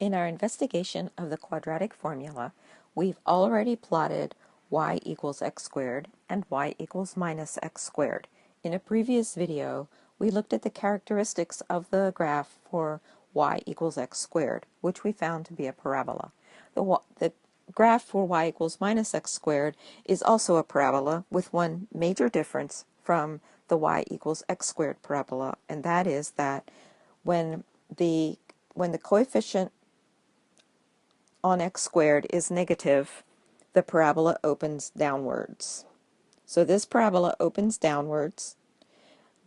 In our investigation of the quadratic formula, we've already plotted y equals x squared and y equals minus x squared. In a previous video, we looked at the characteristics of the graph for y equals x squared, which we found to be a parabola. The graph for y equals minus x squared is also a parabola with one major difference from the y equals x squared parabola, and that is that when the coefficient on x squared is negative, the parabola opens downwards. So this parabola opens downwards,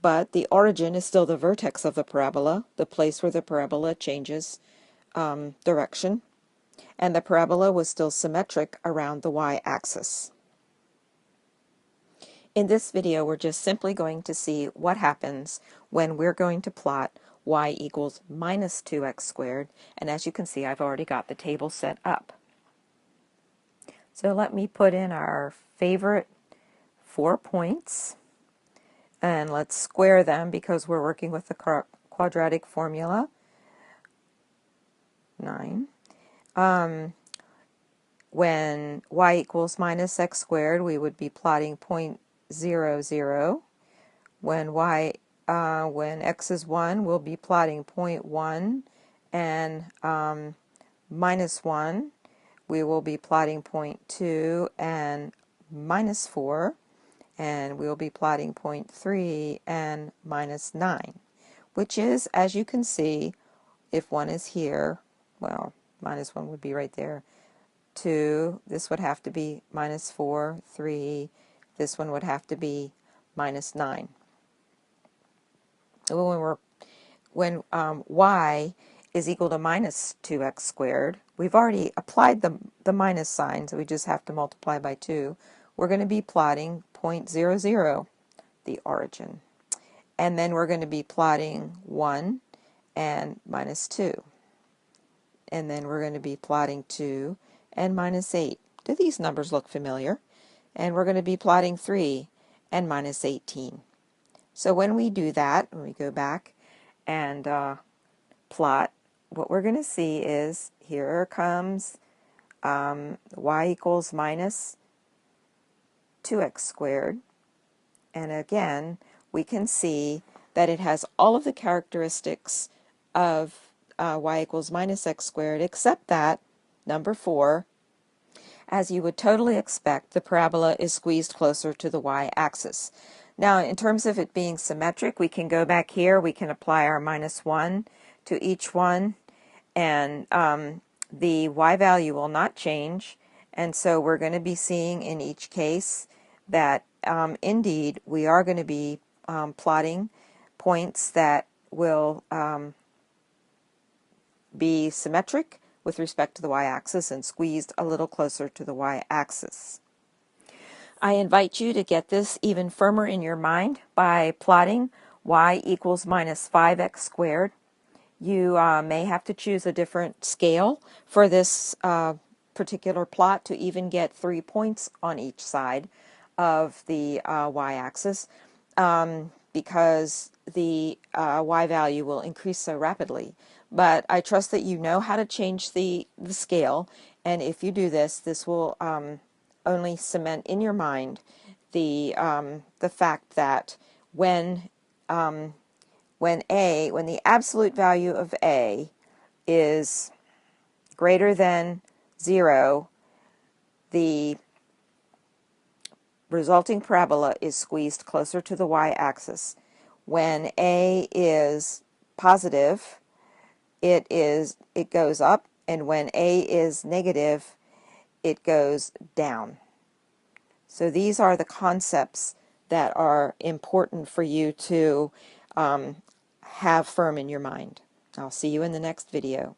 but the origin is still the vertex of the parabola, the place where the parabola changes direction, and the parabola was still symmetric around the y-axis. In this video, we're just simply going to see what happens when we're going to plot y equals minus 2x squared, and as you can see, I've already got the table set up. So let me put in our favorite 4 points, and let's square them because we're working with the quadratic formula. 9. When y equals minus x squared, we would be plotting 0.00. When x is 1, we'll be plotting 0.1, and minus 1, we will be plotting 0.2 and minus 4, and we'll be plotting 0.3 and minus 9, which is, as you can see, if 1 is here, well, minus 1 would be right there, 2, this would have to be minus 4, 3, this one would have to be minus 9. When y is equal to minus 2x squared, we've already applied the minus sign, so we just have to multiply by 2. We're going to be plotting 0.00, the origin. And then we're going to be plotting 1 and minus 2. And then we're going to be plotting 2 and minus 8. Do these numbers look familiar? And we're going to be plotting 3 and minus 18. So when we do that, when we go back and plot, what we're going to see is here comes y equals minus 2x squared. And again, we can see that it has all of the characteristics of y equals minus x squared, except that, number 4, as you would totally expect, the parabola is squeezed closer to the y-axis. Now, in terms of it being symmetric, we can go back here, we can apply our minus 1 to each one, and the y value will not change, and so we're going to be seeing in each case that indeed we are going to be plotting points that will be symmetric with respect to the y-axis and squeezed a little closer to the y-axis. I invite you to get this even firmer in your mind by plotting y equals minus 5x squared. You may have to choose a different scale for this particular plot to even get 3 points on each side of the y-axis because the y value will increase so rapidly. But I trust that you know how to change the scale, and if you do this, this will only cement in your mind the fact that when the absolute value of a is greater than 0, the resulting parabola is squeezed closer to the y-axis. When a is positive, it goes up, and when a is negative, it goes down. So these are the concepts that are important for you to have firm in your mind. I'll see you in the next video.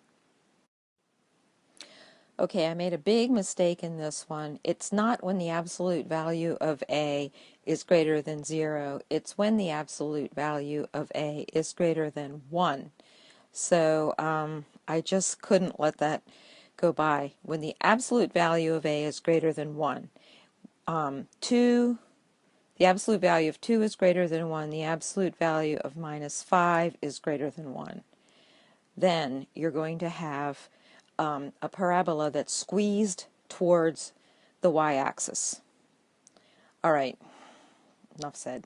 Okay, I made a big mistake in this one. It's not when the absolute value of a is greater than 0. It's when the absolute value of a is greater than 1. So I just couldn't let that go by. When the absolute value of a is greater than 1, the absolute value of 2 is greater than 1, the absolute value of minus 5 is greater than 1. Then you're going to have a parabola that's squeezed towards the y-axis. All right, enough said.